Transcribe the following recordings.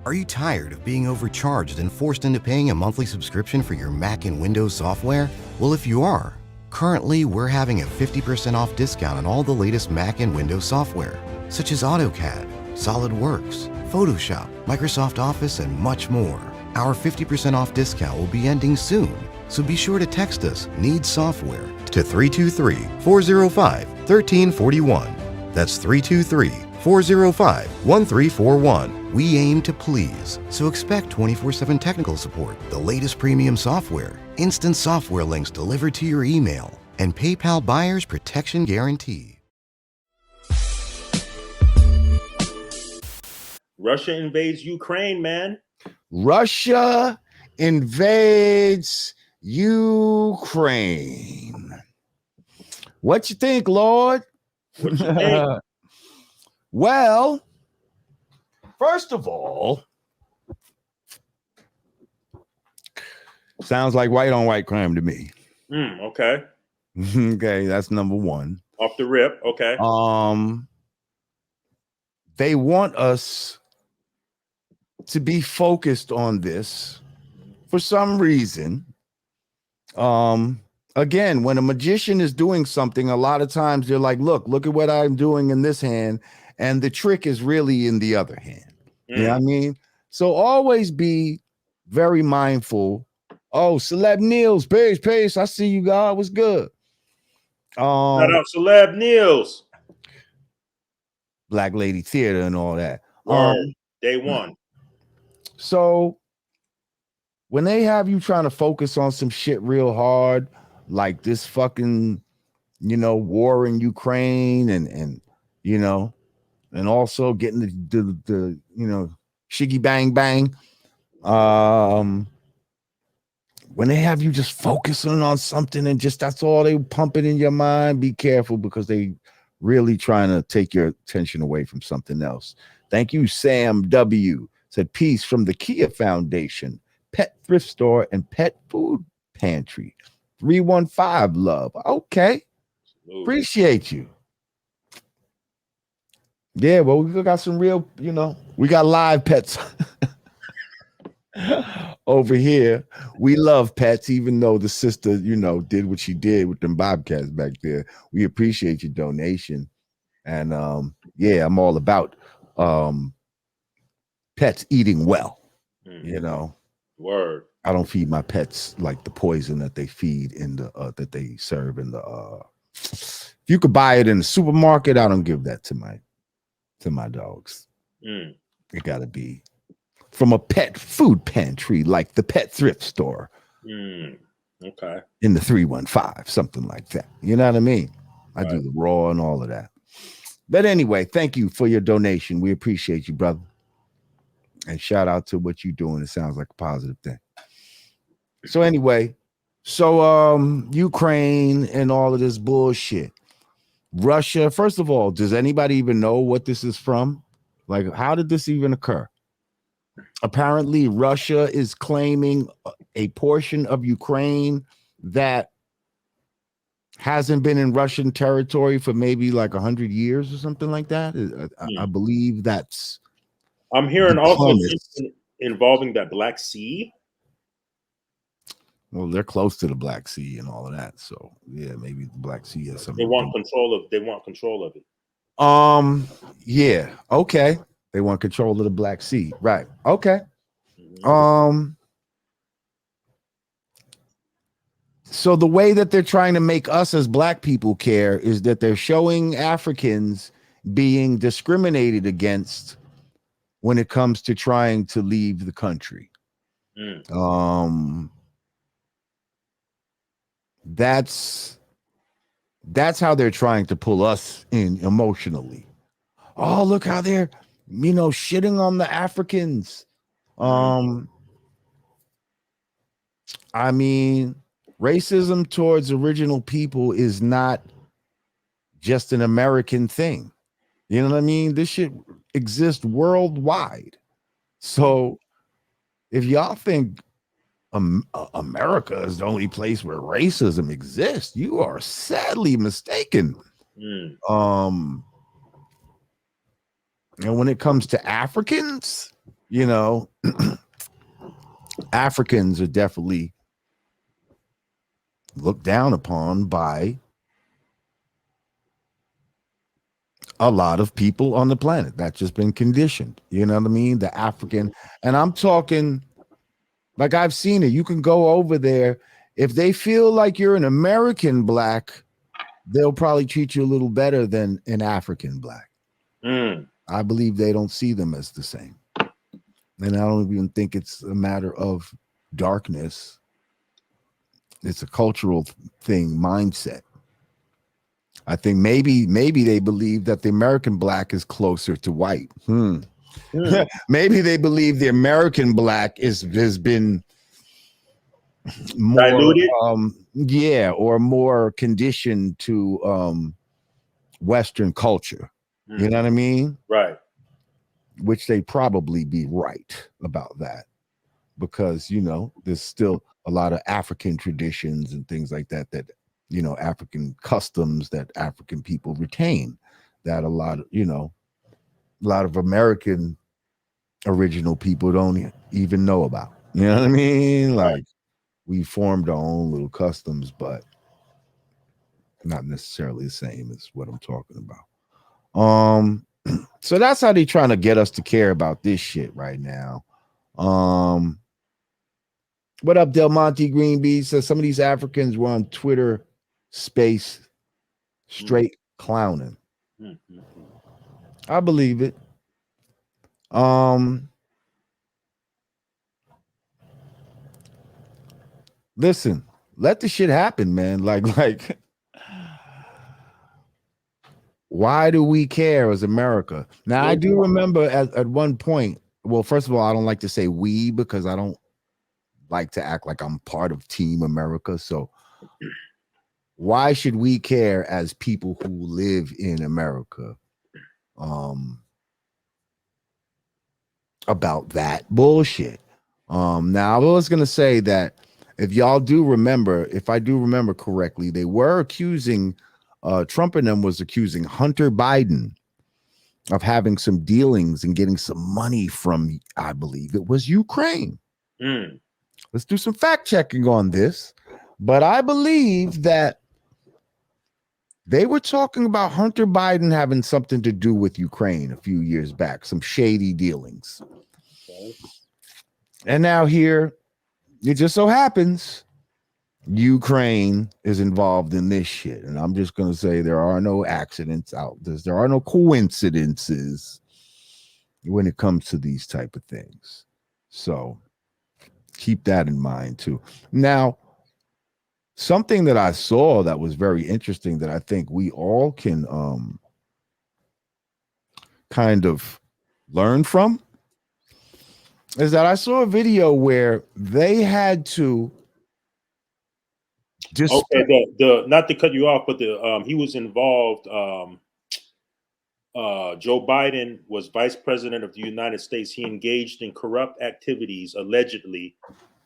Are you tired of being overcharged and forced into paying a monthly subscription for your Mac and Windows software? Well, if you are, currently we're having a 50% off discount on all the latest Mac and Windows software, such as AutoCAD, SolidWorks, Photoshop, Microsoft Office, and much more. Our 50% off discount will be ending soon, so be sure to text us "Need Software" to 323-405-1341. That's 323-405-1341. We aim to please, so expect 24/7 technical support, the latest premium software, instant software links delivered to your email, and PayPal buyer's protection guarantee. Russia invades Ukraine, man. Russia invades Ukraine. What you think, Lord? What you think? Well, first of all, sounds like white on white crime to me. Okay. Okay, that's number one. Off the rip. Okay. They want us to be focused on this for some reason. Again, when a magician is doing something, a lot of times they're like, look at what I'm doing in this hand, and the trick is really in the other hand. You know what I mean? So always be very mindful. Oh, Celeb Niels, peace. I see you, God. What's good? Shout out Celeb Niels. Black Lady Theater and all that. Day one. So when they have you trying to focus on some shit real hard, like this fucking, war in Ukraine and also getting the shiggy bang bang. When they have you just focusing on something and just that's all they pump it in your mind, be careful because they really trying to take your attention away from something else. Thank you, Sam W. Said peace from the Kia Foundation, Pet Thrift Store, and Pet Food Pantry. 315 love. Okay. Appreciate you. Yeah, well, we got some real, we got live pets over here. We love pets, even though the sister, did what she did with them bobcats back there. We appreciate your donation. And I'm all about pets eating well. Word. I don't feed my pets like the poison that they feed in the that they serve in the if you could buy it in the supermarket, I don't give that to my dogs. It gotta be from a pet food pantry like the Pet Thrift Store. Okay. In the 315, something like that. You know what I mean? I do the raw and all of that. But anyway, thank you for your donation. We appreciate you, brother. And shout out to what you're doing. It sounds like a positive thing. So anyway, Ukraine and all of this bullshit. Russia, first of all, does anybody even know what this is from? Like, how did this even occur? Apparently, Russia is claiming a portion of Ukraine that hasn't been in Russian territory for maybe like 100 years or something like that. I believe that's. I'm hearing also involving that Black Sea. Well, they're close to the Black Sea and all of that, so yeah, maybe the Black Sea has something. They want control of it. Yeah, okay. They want control of the Black Sea, right? Okay. So the way that they're trying to make us as Black people care is that they're showing Africans being discriminated against when it comes to trying to leave the country. That's how they're trying to pull us in emotionally. Oh, look how they're, shitting on the Africans. I mean, racism towards original people is not just an American thing. You know what I mean? This shit exists worldwide. So if y'all think America is the only place where racism exists, you are sadly mistaken. And when it comes to Africans, you know, Africans are definitely looked down upon by a lot of people on the planet. That's just been conditioned. You know what I mean? The African, and I'm talking like I've seen it. You can go over there. If they feel like you're an American black, they'll probably treat you a little better than an African black. I believe they don't see them as the same. And I don't even think it's a matter of darkness. It's a cultural thing, mindset. I think maybe they believe that the American black is closer to white. Maybe they believe the American black has been more diluted, or more conditioned to Western culture. You know what I mean? Right. Which they probably be right about that, because you know there's still a lot of African traditions and things like that, you know, African customs that African people retain, that a lot of American original people don't even know about. You know what I mean? Like, we formed our own little customs, but not necessarily the same as what I'm talking about. So that's how they're trying to get us to care about this shit right now. What up, Del Monte Green Bee says some of these Africans were on Twitter space straight clowning. I believe it. Listen, let the shit happen, man. Like why do we care as America? Now, I do remember at one point, well, first of all, I don't like to say we because I don't like to act like I'm part of Team America. So why should we care as people who live in America about that bullshit? Now, I was going to say that if y'all do remember, if I do remember correctly, they were accusing, Trump and them was accusing Hunter Biden of having some dealings and getting some money from, I believe it was Ukraine. Let's do some fact checking on this. But I believe that they were talking about Hunter Biden having something to do with Ukraine a few years back, some shady dealings. And now here, it just so happens Ukraine is involved in this shit. And I'm just going to say there are no accidents out there. There are no coincidences when it comes to these type of things. So keep that in mind too. Now, something that I saw that was very interesting that I think we all can kind of learn from is that I saw a video where they had to just the not to cut you off, but he was involved. Joe Biden was vice president of the United States. He engaged in corrupt activities allegedly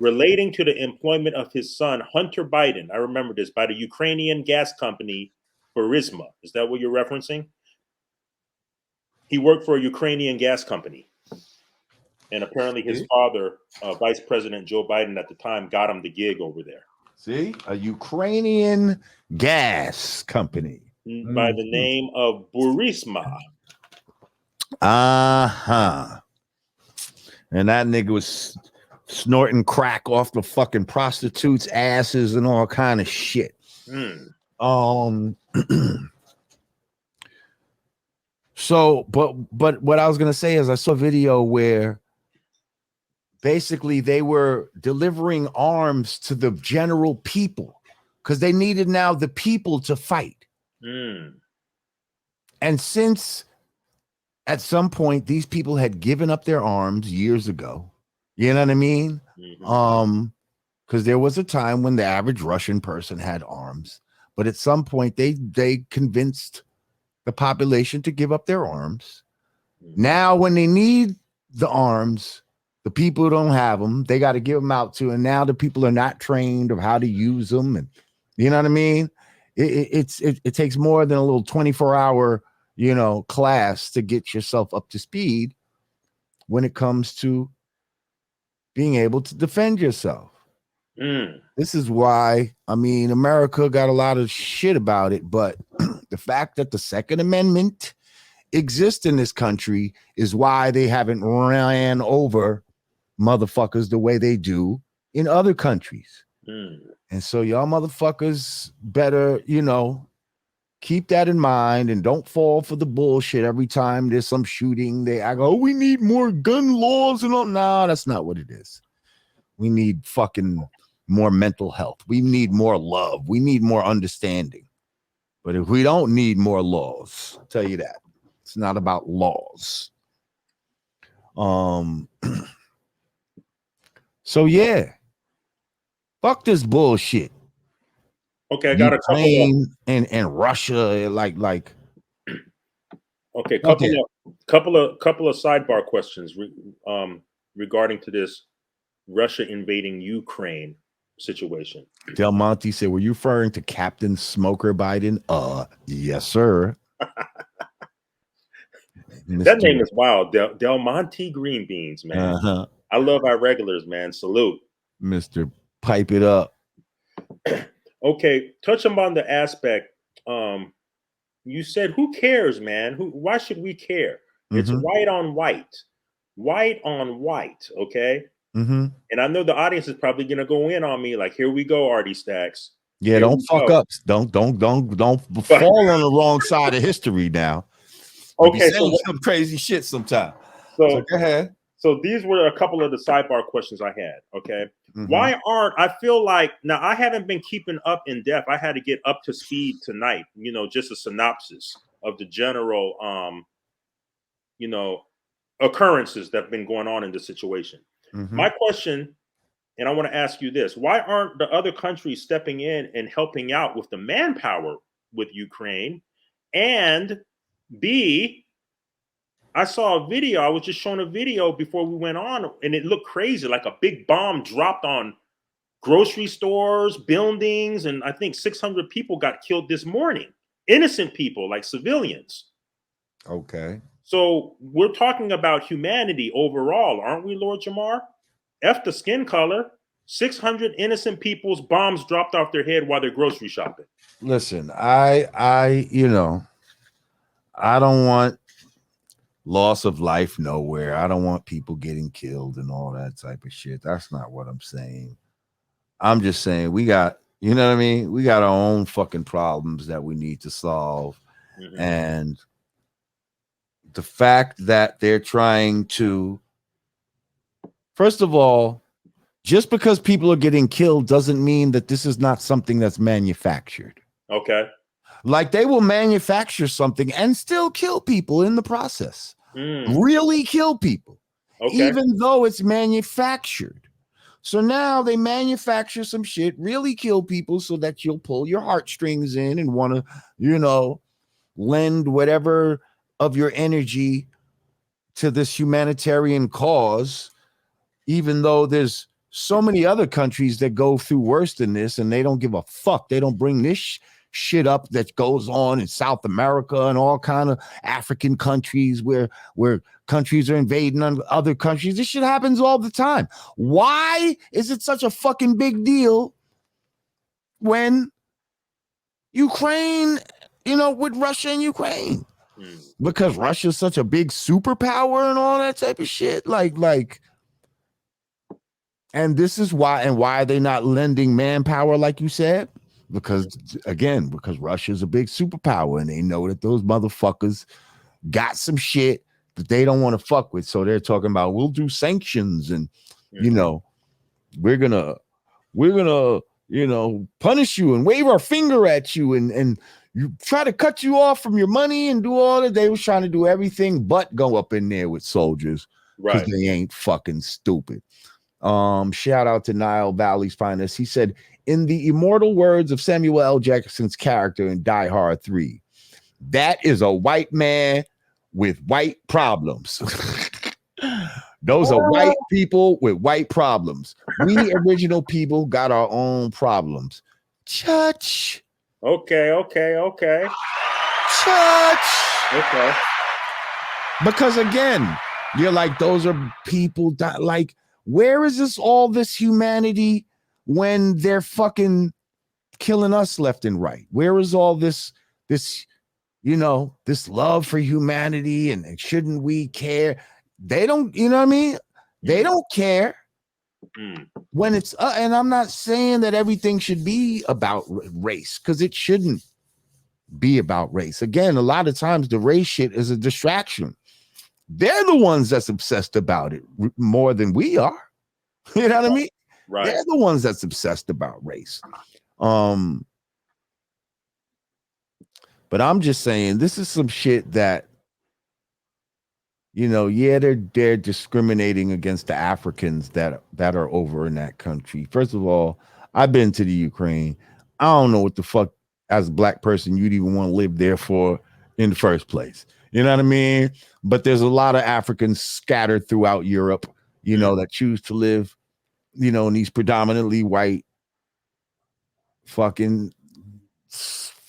relating to the employment of his son Hunter Biden. I remember this, by the Ukrainian gas company Burisma. Is that what you're referencing? He worked for a Ukrainian gas company. And apparently his father, Vice President Joe Biden at the time, got him the gig over there. See? A Ukrainian gas company. By the name of Burisma. And that nigga was snorting crack off the fucking prostitutes' asses and all kind of shit. So, but what I was gonna say is I saw a video where basically they were delivering arms to the general people because they needed now the people to fight. And since at some point these people had given up their arms years ago, you know what I mean? Because there was a time when the average Russian person had arms, but at some point they convinced the population to give up their arms. Now, when they need the arms, the people who don't have them, they got to give them out to, and now the people are not trained of how to use them, and you know what I mean? It takes more than a little 24-hour, class to get yourself up to speed when it comes to being able to defend yourself. This is why, I mean, America got a lot of shit about it, but the fact that the Second Amendment exists in this country is why they haven't ran over motherfuckers the way they do in other countries. And so y'all motherfuckers better, keep that in mind and don't fall for the bullshit every time there's some shooting. I go, we need more gun laws and all. No, that's not what it is. We need fucking more mental health. We need more love. We need more understanding. But if we don't need more laws, I'll tell you that. It's not about laws. So yeah. Fuck this bullshit. Okay, I got Ukraine a couple and Russia, like. Okay, couple of sidebar questions regarding to this Russia invading Ukraine situation. Del Monte said, "Were you referring to Captain Smoker Biden?" Yes, sir. That name is wild. Del Monte Green Beans, man. I love our regulars, man. Salute, Mr. Pipe it up. Okay, touch on the aspect. You said, who cares, man? Why should we care? It's white on white. Okay. And I know the audience is probably gonna go in on me like, here we go, Artie Stacks. Yeah, don't fuck up. Don't fall on the wrong side of history now. Okay, so some crazy shit sometimes. So go ahead. So these were a couple of the sidebar questions I had. Okay. Why aren't, I feel like, now I haven't been keeping up in depth. I had to get up to speed tonight, just a synopsis of the general, occurrences that have been going on in this situation. My question, and I want to ask you this, why aren't the other countries stepping in and helping out with the manpower with Ukraine? And B, I saw a video. I was just shown a video before we went on, and it looked crazy, like a big bomb dropped on grocery stores, buildings, and I think 600 people got killed this morning. Innocent people, like civilians. Okay. So we're talking about humanity overall, aren't we, Lord Jamar? F the skin color. 600 innocent people's bombs dropped off their head while they're grocery shopping. Listen, I don't want loss of life nowhere. I don't want people getting killed and all that type of shit. That's not what I'm saying. I'm just saying we got, you know what I mean? We got our own fucking problems that we need to solve. And the fact that they're trying to, first of all, just because people are getting killed doesn't mean that this is not something that's manufactured. Okay. Like they will manufacture something and still kill people in the process. Really kill people. Okay. Even though it's manufactured. So now they manufacture some shit, really kill people so that you'll pull your heartstrings in and want to, lend whatever of your energy to this humanitarian cause, even though there's so many other countries that go through worse than this and they don't give a fuck. They don't bring this shit up that goes on in South America and all kind of African countries where countries are invading other countries. This shit happens all the time. Why is it such a fucking big deal when Ukraine, with Russia and Ukraine? Because Russia's such a big superpower and all that type of shit. Like, and this is why are they not lending manpower, like you said? Because Russia's a big superpower and they know that those motherfuckers got some shit that they don't want to fuck with. So they're talking about, we'll do sanctions and, we're gonna, punish you and wave our finger at you and you try to cut you off from your money and do all that. They was trying to do everything but go up in there with soldiers because they ain't fucking stupid. Shout out to Nile Valley's finest. He said, in the immortal words of Samuel L. Jackson's character in Die Hard 3, that is a white man with white problems. Those are white people with white problems. We original people got our own problems. Church. Okay. Church. Okay. Because again, You're like, those are people that, like, where is this humanity when they're fucking killing us left and right? Where is all this this love for humanity, and shouldn't we care? They don't, you know what I mean? They don't care when it's and I'm not saying that everything should be about race, because it shouldn't be about race. Again, a lot of times the race shit is a distraction. They're the ones that's obsessed about it more than we are. You know what I mean? Right. They're the ones that's obsessed about race. But I'm just saying, this is some shit that, they're discriminating against the Africans that are over in that country. First of all, I've been to the Ukraine. I don't know what the fuck, as a black person, you'd even want to live there for in the first place. You know what I mean? But there's a lot of Africans scattered throughout Europe, that choose to live, in these predominantly white fucking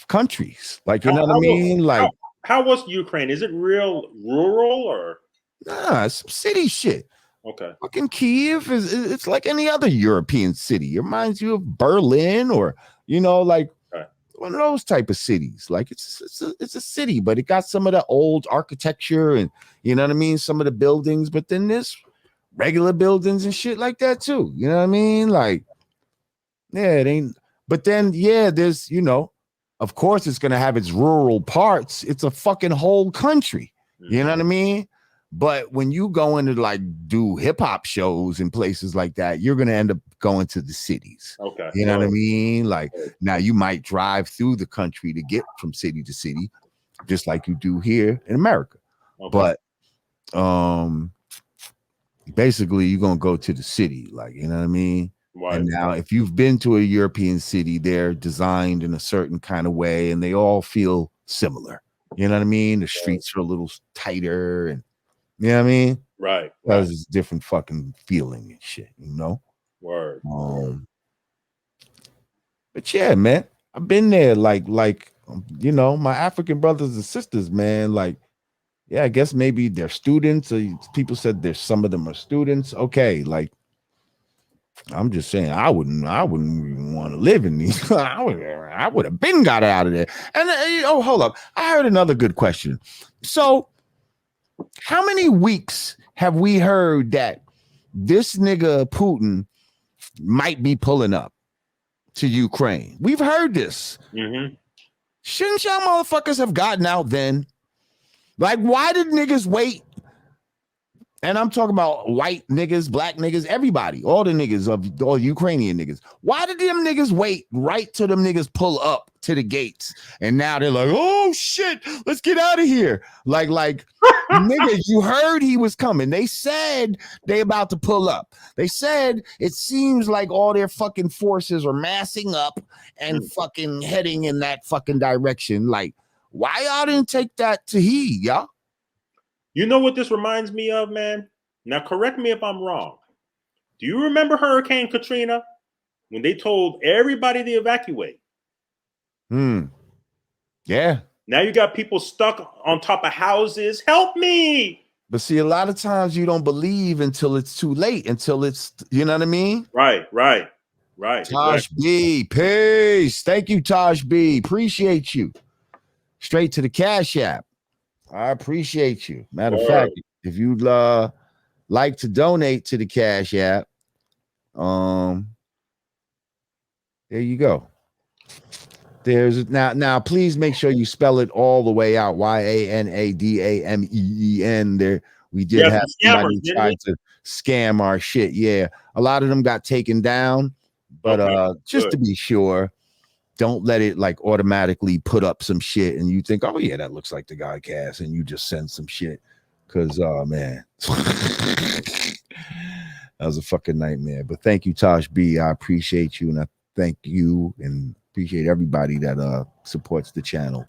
countries. Like, you know what I mean? Like, how was Ukraine? Is it real rural or? Nah, it's some city shit. Okay. Fucking Kiev it's like any other European city. It reminds you of Berlin, or like one of those type of cities. Like it's a city, but it got some of the old architecture and you know what I mean, some of the buildings, but then there's regular buildings and shit like that too. You know what I mean? Like, yeah, it ain't. But then, yeah, there's of course it's gonna have its rural parts. It's a fucking whole country. You know what I mean? But when you go into like do hip hop shows and places like that, you're gonna end up going to the cities. Okay. You know what I mean? Like now you might drive through the country to get from city to city, just like you do here in America. Okay. But basically you're gonna go to the city, like, you know what I mean? Right. And now if you've been to a European city, they're designed in a certain kind of way and they all feel similar. You know what I mean? The streets are a little tighter and you know what I mean? Right. Because it's different fucking feeling and shit, Word. But yeah, man, I've been there. Like, my African brothers and sisters, man. Like, yeah, I guess maybe they're students. People said there's some of them are students. Okay, like, I'm just saying, I wouldn't even want to live in these. I would have been got out of there. And hold up, I heard another good question. So, how many weeks have we heard that this nigga Putin might be pulling up to Ukraine? We've heard this. Shouldn't y'all motherfuckers have gotten out then? Like, why did niggas wait? And I'm talking about white niggas, black niggas, everybody, all the niggas of all Ukrainian niggas. Why did them niggas wait right till them niggas pull up to the gates? And now they're like, oh shit, let's get out of here. Like, nigga, you heard he was coming. They said they about to pull up. They said it seems like all their fucking forces are massing up and fucking heading in that fucking direction. Like, why y'all didn't take that to heed, y'all? You know what this reminds me of, man? Now, correct me if I'm wrong. Do you remember Hurricane Katrina? When they told everybody to evacuate? Yeah. Now you got people stuck on top of houses. Help me. But see, a lot of times you don't believe until it's too late, until it's, you know what I mean? Right. Tosh B, peace. Thank you, Tosh B. Appreciate you. Straight to the Cash App. I appreciate you. Matter of fact, if you'd like to donate to the Cash App, there you go. There's now please make sure you spell it all the way out. YANADAMEEN. There we did have somebody try to scam our shit. Yeah, a lot of them got taken down, but just to be sure, don't let it like automatically put up some shit and you think, oh yeah, that looks like the Godcast, and you just send some shit. Cause man, that was a fucking nightmare. But thank you, Tosh B. I appreciate you, and I thank you and appreciate everybody that supports the channel.